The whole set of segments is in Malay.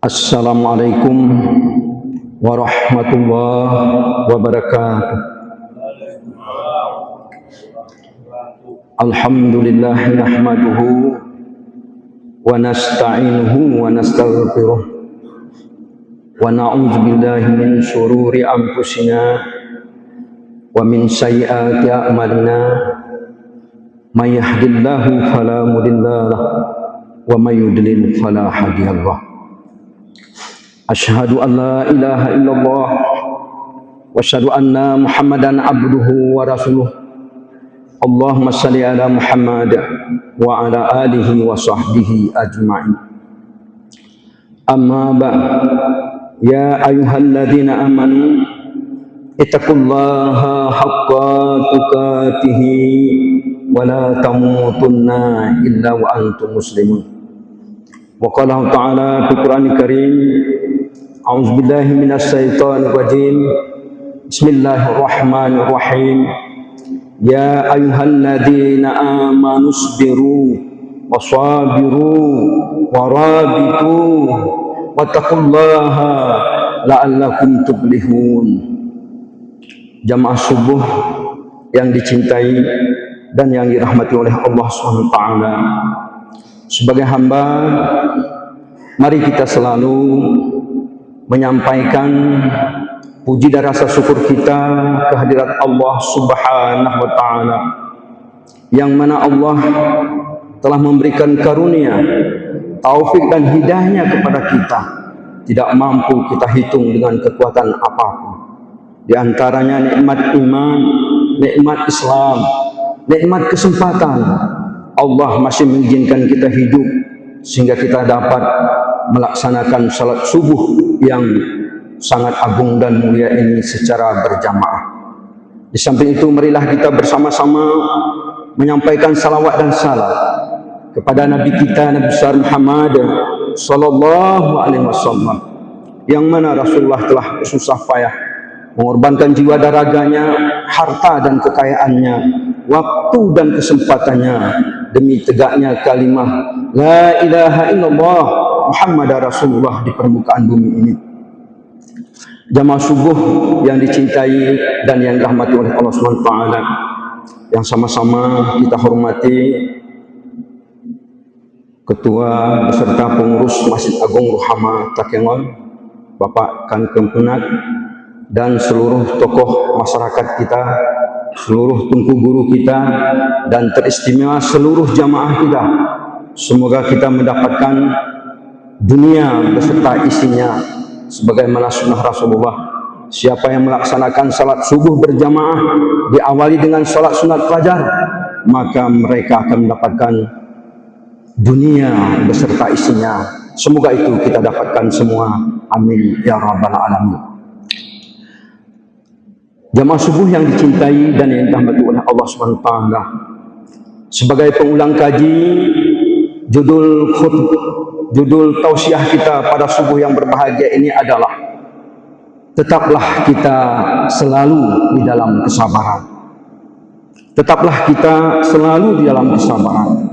Assalamualaikum warahmatullahi wabarakatuh. Alhamdulillah nahmaduhu wa nasta'inuhu wa nastaghfiruh wa na'udzu billahi min syururi anfusina wa min sayyiati a'malina. May yahdihillahu fala mudilla lahu wa may yudlil fala hadiya lahu. Asyhadu an la ilaha illallah wa asyhadu anna Muhammadan abduhu wa rasuluh. Allahumma shalli ala Muhammad wa ala alihi wa sahbihi ajma'in. Amma ba'd, ya ayyuhalladzina amanu ittaqullaha haqqa tuqatih wa la tamutunna illa wa antum muslimun. Wa qala ta'ala fil Qur'anil Karim, a'udzu billahi minasy syaithanir rajim. Bismillahirrahmanirrahim. Ya ayyuhalladzina amanu isbiru wasabiru warabitu wattaqullaha la'allakum tuflihun. Jamaah subuh yang dicintai dan yang dirahmati oleh Allah SWT, sebagai hamba, mari kita selalu menyampaikan puji dan rasa syukur kita kehadirat Allah Subhanahu wa Ta'ala, yang mana Allah telah memberikan karunia, taufik dan hidayahnya kepada kita. Tidak mampu kita hitung dengan kekuatan apapun. Di antaranya nikmat iman, nikmat Islam, nikmat kesempatan. Allah masih mengizinkan kita hidup sehingga kita dapat melaksanakan salat subuh yang sangat agung dan mulia ini secara berjamaah. Di samping itu, marilah kita bersama-sama menyampaikan salawat dan salam kepada Nabi kita, Nabi besar Muhammad sallallahu alaihi wasallam, yang mana Rasulullah telah susah payah mengorbankan jiwa dan raganya, harta dan kekayaannya, waktu dan kesempatannya demi tegaknya kalimah la ilaha illallah Muhammad Rasulullah di permukaan bumi ini. Jamaah subuh yang dicintai dan yang dirahmati oleh Allah SWT, yang sama-sama kita hormati Ketua beserta pengurus Masjid Agung Ruhama Takengon, Bapak Kan Kempenak, dan seluruh tokoh masyarakat kita, seluruh tunku guru kita, dan teristimewa seluruh jamaah kita. Semoga kita mendapatkan dunia beserta isinya, sebagaimana sunnah Rasulullah. Siapa yang melaksanakan salat subuh berjamaah diawali dengan salat sunat fajar, maka mereka akan mendapatkan dunia beserta isinya. Semoga itu kita dapatkan semua. Amin ya rabbal alamin. Jamaah subuh yang dicintai dan yang dirahmati oleh Allah SWT, sebagai pengulang kaji, judul tausiah kita pada subuh yang berbahagia ini adalah tetaplah kita selalu di dalam kesabaran. Tetaplah kita selalu di dalam kesabaran.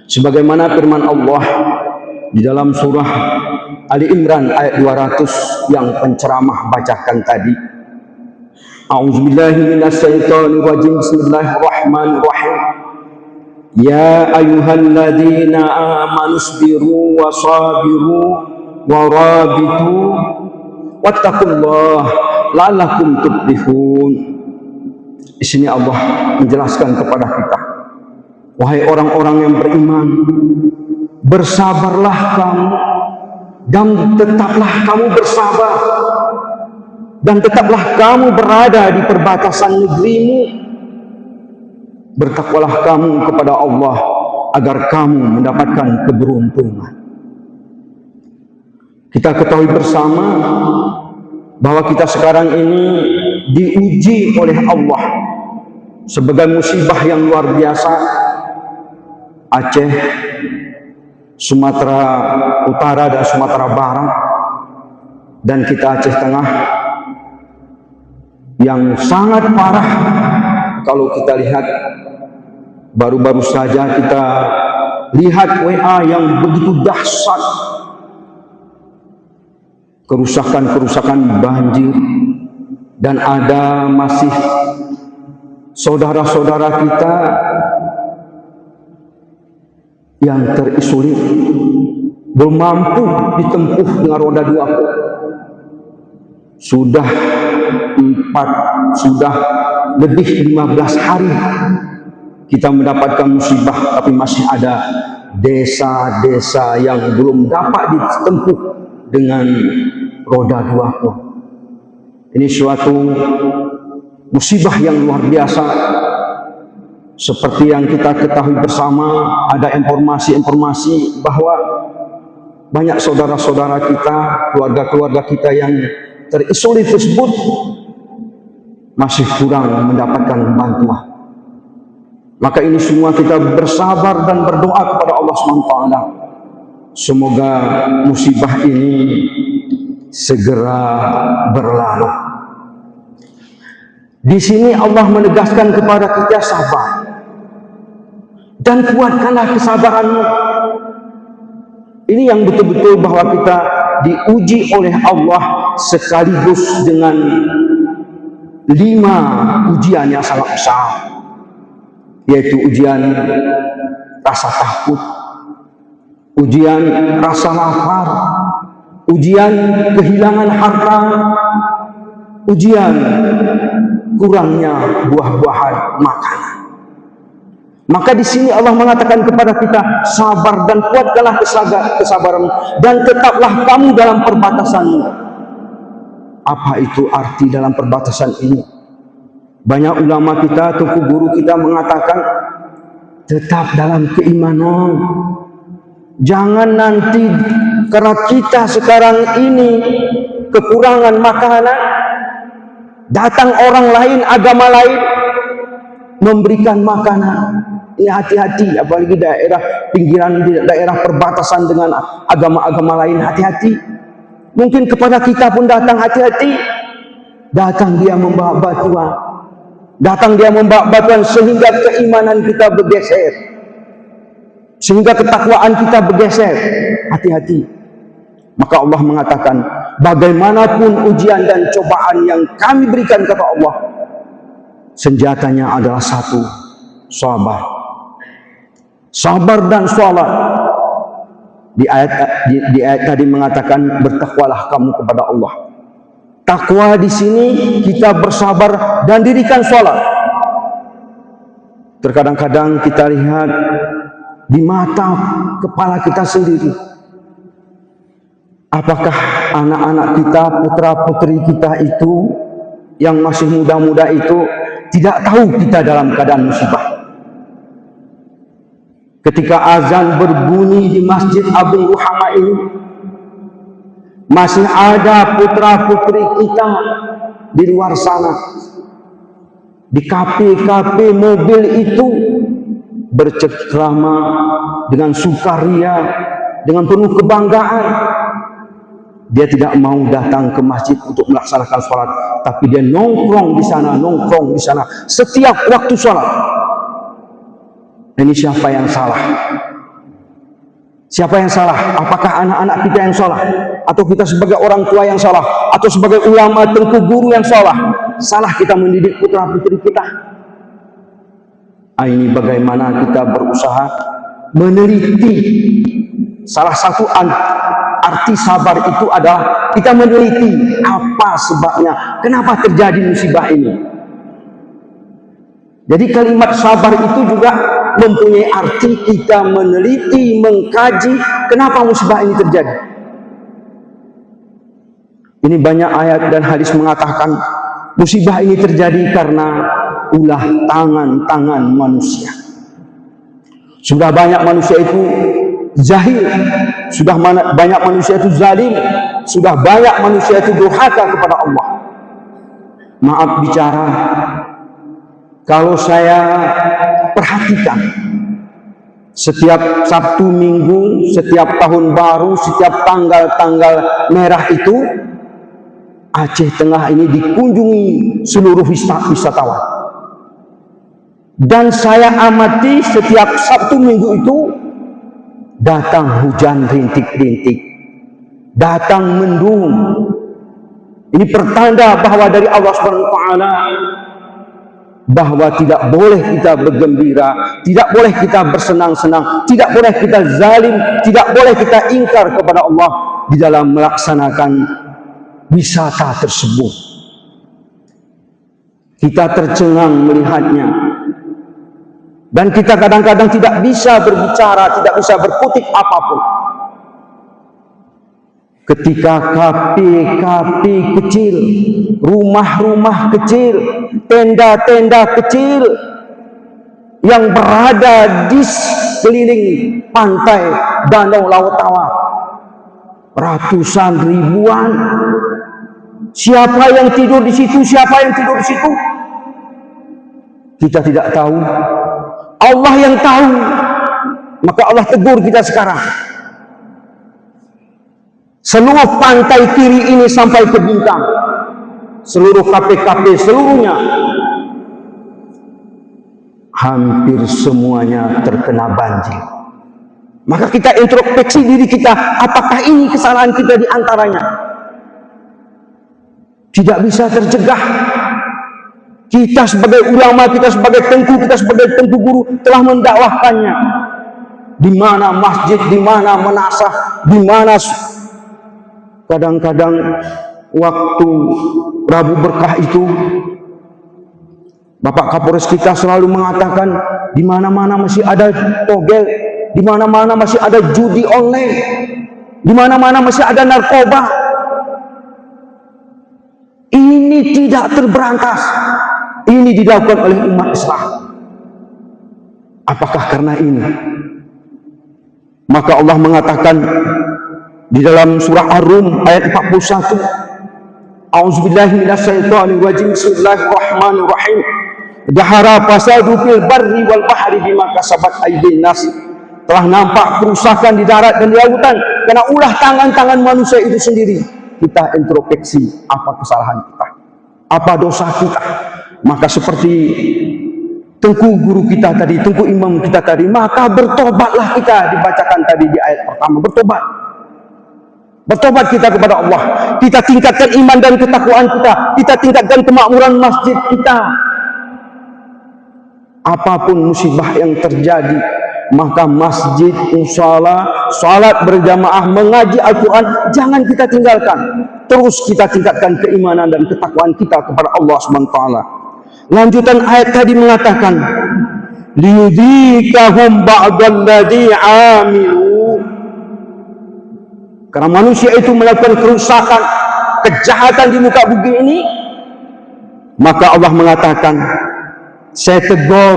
Sebagaimana firman Allah di dalam surah Ali Imran ayat 200 yang penceramah bacakan tadi. A'udzubillahi minasyaitonir rajim. Bismillahirrahmanirrahim. Ya ayyuhalladzina amanu isbiru wasabiru warabitu wattaqullaha la'allakum tuflihun. Di sini Allah menjelaskan kepada kita, wahai orang-orang yang beriman, bersabarlah kamu dan tetaplah kamu bersabar, dan tetaplah kamu berada di perbatasan negerimu. Bertakwalah kamu kepada Allah agar kamu mendapatkan keberuntungan. Kita ketahui bersama bahwa kita sekarang ini diuji oleh Allah sebagai musibah yang luar biasa. Aceh, Sumatera Utara dan Sumatera Barat, dan kita Aceh Tengah yang sangat parah. Kalau kita lihat, baru-baru saja kita lihat WA yang begitu dahsyat, kerusakan-kerusakan banjir, dan ada masih saudara-saudara kita yang terisolir, belum mampu ditempuh dengan roda 2. Sudah lebih 15 hari kita mendapatkan musibah, tapi masih ada desa-desa yang belum dapat ditempuh dengan roda 2. Ini suatu musibah yang luar biasa. Seperti yang kita ketahui bersama, ada informasi-informasi bahwa banyak saudara-saudara kita, keluarga-keluarga kita yang terisolir tersebut masih kurang mendapatkan bantuan. Maka ini semua kita bersabar dan berdoa kepada Allah SWT. Semoga musibah ini segera berlalu. Di sini Allah menegaskan kepada kita sabar. Dan kuatkanlah kesabaranmu. Ini yang betul-betul bahwa kita diuji oleh Allah sekaligus dengan 5 ujian yang sangat besar, yaitu ujian rasa takut, ujian rasa lapar, ujian kehilangan harta, ujian kurangnya buah-buahan makanan. Maka di sini Allah mengatakan kepada kita, sabar dan kuatkanlah kesabaran, dan tetaplah kamu dalam perbatasanmu. Apa itu arti dalam perbatasan ini? Banyak ulama kita, tokoh guru kita mengatakan, tetap dalam keimanan. Jangan nanti karena kita sekarang ini kekurangan makanan, datang orang lain, agama lain memberikan makanan. Ini hati-hati, apalagi daerah pinggiran, daerah perbatasan dengan agama-agama lain, hati-hati. Mungkin kepada kita pun datang, hati-hati. Datang dia membawa bantuan, datang dia membawa bantuan sehingga keimanan kita bergeser, sehingga ketakwaan kita bergeser. Hati-hati. Maka Allah mengatakan, bagaimanapun ujian dan cobaan yang kami berikan kata Allah, senjatanya adalah satu, sabar. Sabar dan sholat. Di ayat tadi mengatakan, bertakwalah kamu kepada Allah. Takwa di sini kita bersabar dan dirikan sholat. Terkadang-kadang kita lihat di mata kepala kita sendiri, apakah anak-anak kita, putra-putri kita itu yang masih muda-muda itu tidak tahu kita dalam keadaan musibah. Ketika azan berbunyi di Masjid Abu Ruhama ini, masih ada putra-putri kita di luar sana, di kafe-kafe mobil itu bercengkrama dengan sukaria, dengan penuh kebanggaan. Dia tidak mau datang ke masjid untuk melaksanakan sholat, tapi dia nongkrong di sana, setiap waktu sholat. Ini siapa yang salah? Siapa yang salah? Apakah anak-anak kita yang salah? Atau kita sebagai orang tua yang salah? Atau sebagai ulama, tengku guru yang salah? Salah kita mendidik putra-putri kita. Ini bagaimana kita berusaha meneliti. Salah satu arti sabar itu adalah kita meneliti apa sebabnya, kenapa terjadi musibah ini. Jadi kalimat sabar itu juga mempunyai arti kita meneliti, mengkaji kenapa musibah ini terjadi. Ini banyak ayat dan hadis mengatakan musibah ini terjadi karena ulah tangan-tangan manusia. Sudah banyak manusia itu jahil, sudah banyak manusia itu zalim, sudah banyak manusia itu durhaka kepada Allah. Maaf bicara, kalau saya perhatikan setiap Sabtu Minggu, setiap tahun baru, setiap tanggal-tanggal merah itu, Aceh Tengah ini dikunjungi seluruh wisatawan. Dan saya amati setiap Sabtu Minggu itu datang hujan rintik-rintik, datang mendung. Ini pertanda bahwa dari Allah Subhanahu wa taala bahwa tidak boleh kita bergembira, tidak boleh kita bersenang-senang, tidak boleh kita zalim, tidak boleh kita ingkar kepada Allah di dalam melaksanakan wisata tersebut. Kita tercengang melihatnya, dan kita kadang-kadang tidak bisa berbicara, tidak bisa berkutik apapun. Ketika kafe-kafe kecil, rumah-rumah kecil, tenda-tenda kecil yang berada di sekeliling pantai Danau Laut Tawar, ratusan ribuan. Siapa yang tidur di situ? Siapa yang tidur di situ? Kita tidak tahu. Allah yang tahu. Maka Allah tegur kita sekarang. Seluruh pantai kiri ini sampai ke Bintang, seluruh kafe-kafe seluruhnya, hampir semuanya terkena banjir. Maka kita introspeksi diri kita, apakah ini kesalahan kita di antaranya? Tidak bisa tercegah. Kita sebagai ulama, kita sebagai tengku, kita sebagai tengku guru telah mendakwahkannya. Di mana masjid, di mana menasah, di mana kadang-kadang waktu Rabu Berkah itu, Bapak Kapolres kita selalu mengatakan di mana-mana masih ada togel, di mana-mana masih ada judi online, di mana-mana masih ada narkoba. Ini tidak terberantas. Ini dilakukan oleh umat Islam. Apakah karena ini? Maka Allah mengatakan di dalam surah Ar-Rum ayat 41, A'udzubillahi minasyaitonirrajim, bismillahirrahmanirrahim. Dahara fasadu fil barri wal bahri bima kasabat aydin nas. Telah nampak kerusakan di darat dan di lautan karena ulah tangan-tangan manusia itu sendiri. Kita introspeksi, apa kesalahan kita? Apa dosa kita? Maka seperti tengku guru kita tadi, tengku imam kita tadi, maka bertobatlah kita, dibacakan tadi di ayat pertama, bertobat. Bertobat kita kepada Allah. Kita tingkatkan iman dan ketakwaan kita. Kita tingkatkan kemakmuran masjid kita. Apapun musibah yang terjadi, maka masjid, musala, salat berjamaah, mengaji Al-Quran, jangan kita tinggalkan. Terus kita tingkatkan keimanan dan ketakwaan kita kepada Allah SWT. Lanjutan ayat tadi mengatakan, liyudhikahum ba'dalladhi amilu. Karena manusia itu melakukan kerusakan, kejahatan di muka bumi ini, maka Allah mengatakan, saya tegur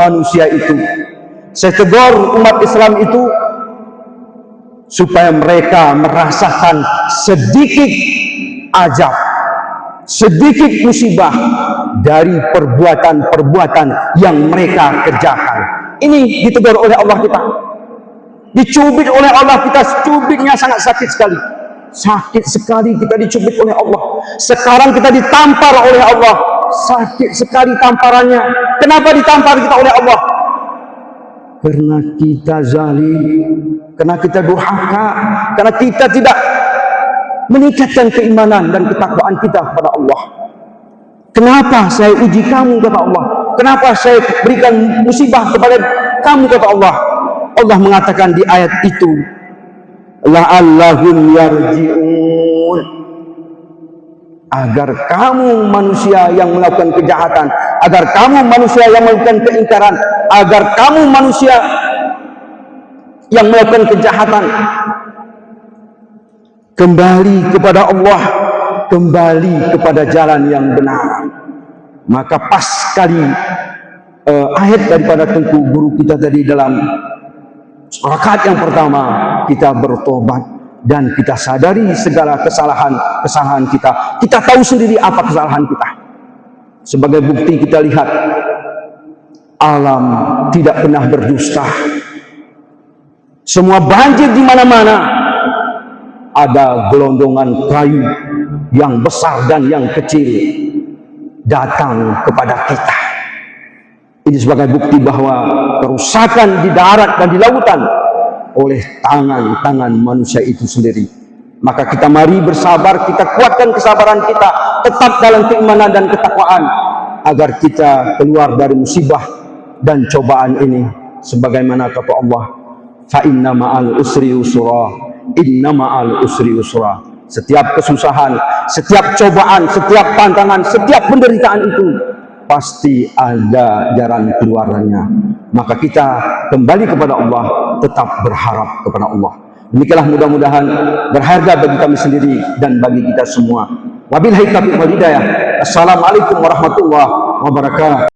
manusia itu, saya tegur umat Islam itu, supaya mereka merasakan sedikit azab, sedikit musibah dari perbuatan-perbuatan yang mereka kerjakan. Ini ditegur oleh Allah kita. Dicubit oleh Allah kita, cubitnya sangat sakit sekali. Sakit sekali kita dicubit oleh Allah. Sekarang kita ditampar oleh Allah. Sakit sekali tamparannya. Kenapa ditampar kita oleh Allah? Karena kita zalim, karena kita durhaka, karena kita tidak meningkatkan keimanan dan ketakwaan kita kepada Allah. Kenapa saya uji kamu, kata Allah? Kenapa saya berikan musibah kepada kamu, kata Allah? Allah mengatakan di ayat itu, la'allahum yarji'un, agar kamu manusia yang melakukan kejahatan, agar kamu manusia yang melakukan keingkaran, agar kamu manusia yang melakukan kejahatan kembali kepada Allah, kembali kepada jalan yang benar. Maka pas sekali ayat daripada tengku guru kita tadi dalam rakaat yang pertama, kita bertobat dan kita sadari segala kesalahan kita. Kita tahu sendiri apa kesalahan kita. Sebagai bukti kita lihat alam tidak pernah berdusta. Semua banjir di mana-mana, ada gelondongan kayu yang besar dan yang kecil datang kepada kita. Ini sebagai bukti bahwa kerusakan di darat dan di lautan oleh tangan-tangan manusia itu sendiri. Maka kita mari bersabar, kita kuatkan kesabaran kita, tetap dalam keimanan dan ketakwaan, agar kita keluar dari musibah dan cobaan ini. Sebagaimana kata Allah, fa inna ma'al usri yusra, inna ma'al usri yusra. Setiap kesusahan, setiap cobaan, setiap tantangan, setiap penderitaan itu pasti ada jalan keluarnya. Maka kita kembali kepada Allah, tetap berharap kepada Allah. Demikianlah mudah-mudahan berharga bagi kami sendiri dan bagi kita semua. Wabillahi taufiq wal hidayah. Assalamualaikum warahmatullahi wabarakatuh.